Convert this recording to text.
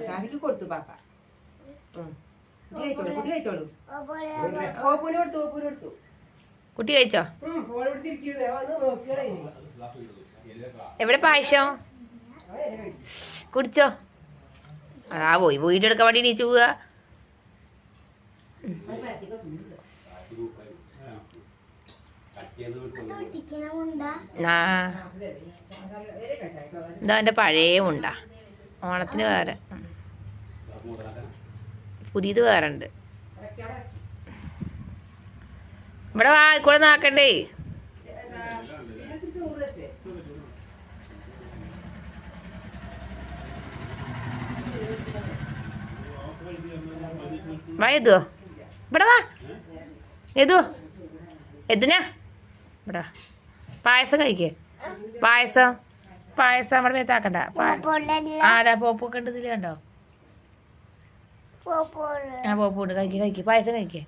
കാതിക്ക് കൊടുത്തു പാപ്പ. കുട്ടി കഴിച്ചോളൂ. ഓപ്പൂന് കൊടുത്തു, ഓപ്പൂന് കൊടുത്തു. കുട്ടി കഴിച്ചോ? എവിടെ പായസം? കുടിച്ചോ? ആ പോയി വീഡിയോ എടുക്കാൻ വേണ്ടി നീച്ചു പോവുക. ആ ഇതാ എൻ്റെ പഴയ മുണ്ട. ഓണത്തിന് വേറെ, പുതിയത് വേറെ ഉണ്ട്. ഇവിടെ വാ, കൂടെ നാക്കണ്ടേ. വാ എതുവോ, ഇവിടെ വാ എതിനാ ഇവിടെ. പായസം കഴിക്കേ, പായസം പായസം നമ്മുടെ മേത്താക്കണ്ട. അതാ പോപ്പൊക്കെ ഉണ്ട് ഇതിൽ കണ്ടോ? ആ പോപ്പുണ്ട്, കഴിക്കേ പായസം കഴിക്കേ.